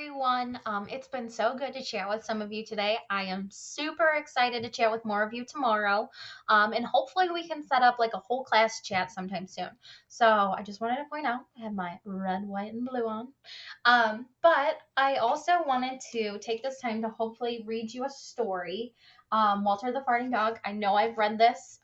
everyone. It's been so good to chat with some of you today. I am super excited to chat with more of you tomorrow. And hopefully we can set up like a whole class chat sometime soon. So I just wanted to point out I have my red, white, and blue on. But I also wanted to take this time to hopefully read you a story. Walter the Farting Dog. I know I've read this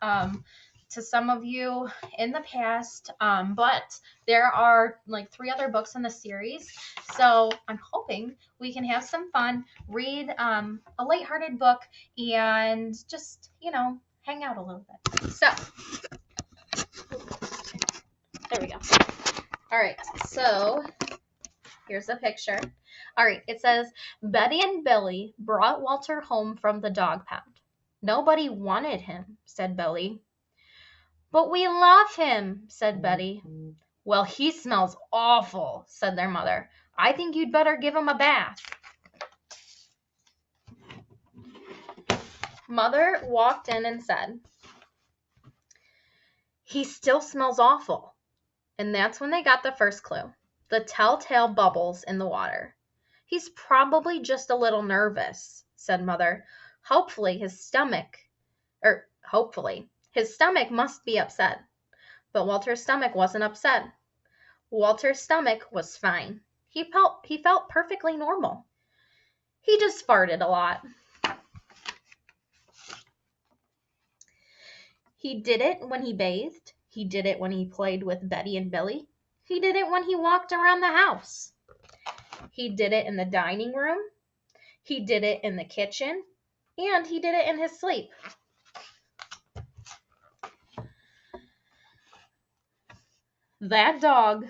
to some of you in the past, but there are like 3 other books in the series. So I'm hoping we can have some fun, read a lighthearted book, and just, hang out a little bit. So, there we go. All right, so here's a picture. All right, it says, Betty and Billy brought Walter home from the dog pound. Nobody wanted him, said Billy. But we love him, said Betty. Well, he smells awful, said their mother. I think you'd better give him a bath. Mother walked in and said, he still smells awful. And that's when they got the first clue, the telltale bubbles in the water. He's probably just a little nervous, said Mother. Hopefully his stomach must be upset. But Walter's stomach wasn't upset. Walter's stomach was fine. He felt perfectly normal. He just farted a lot. He did it when he bathed. He did it when he played with Betty and Billy. He did it when he walked around the house. He did it in the dining room. He did it in the kitchen. And he did it in his sleep. That dog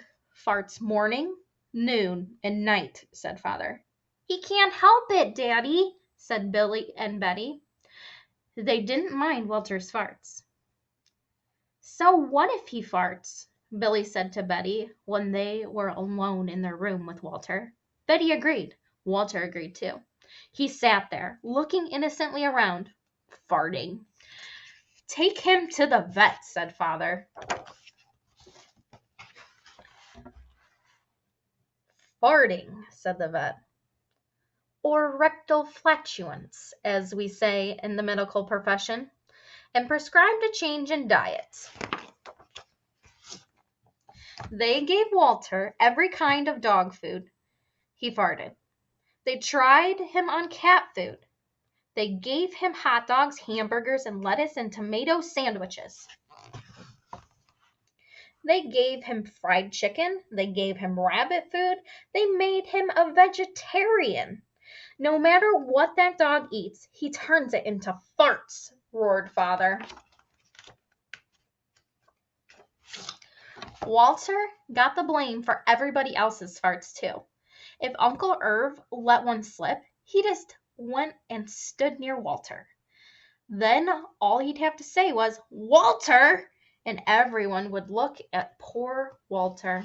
farts morning, noon, and night, said Father. He can't help it, Daddy, said Billy and Betty. They didn't mind Walter's farts. So what if he farts? Billy said to Betty when they were alone in their room with Walter. Betty agreed. Walter agreed too. He sat there, looking innocently around, farting. Take him to the vet, said Father. Farting, said the vet. Or rectal flatulence, as we say in the medical profession, and prescribed a change in diet. They gave Walter every kind of dog food. He farted. They tried him on cat food. They gave him hot dogs, hamburgers, and lettuce and tomato sandwiches. They gave him fried chicken. They gave him rabbit food. They made him a vegetarian. No matter what that dog eats, he turns it into farts, roared Father. Walter got the blame for everybody else's farts too. If Uncle Irv let one slip, he just went and stood near Walter. Then all he'd have to say was, Walter! And everyone would look at poor Walter.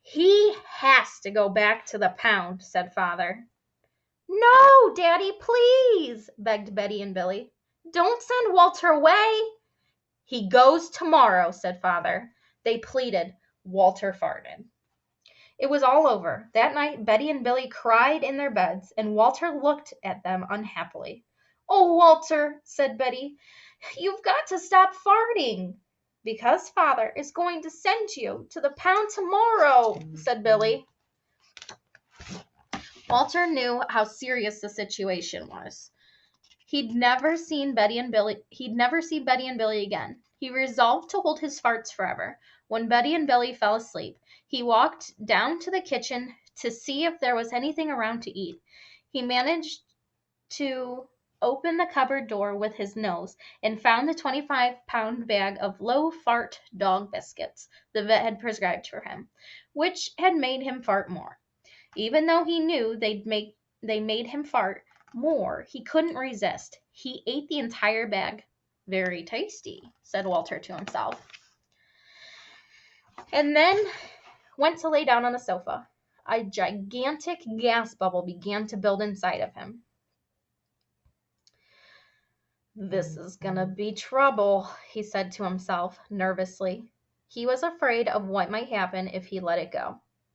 He has to go back to the pound, said Father. No, Daddy, please, begged Betty and Billy. Don't send Walter away. He goes tomorrow, said Father. They pleaded. Walter farted. It was all over. That night, Betty and Billy cried in their beds, and Walter looked at them unhappily. Oh, Walter, said Betty, you've got to stop farting. Because Father is going to send you to the pound tomorrow, said Billy. Walter knew how serious the situation was. He'd never see Betty and Billy again. He resolved to hold his farts forever. When Betty and Billy fell asleep, he walked down to the kitchen to see if there was anything around to eat. He managed to open the cupboard door with his nose and found the 25-pound bag of low-fart dog biscuits the vet had prescribed for him, which had made him fart more. Even though he knew they made him fart more, he couldn't resist. He ate the entire bag. Very tasty, said Walter to himself. And then went to lay down on the sofa. A gigantic gas bubble began to build inside of him. This is gonna be trouble, he said to himself nervously. He was afraid of what might happen if he let it go.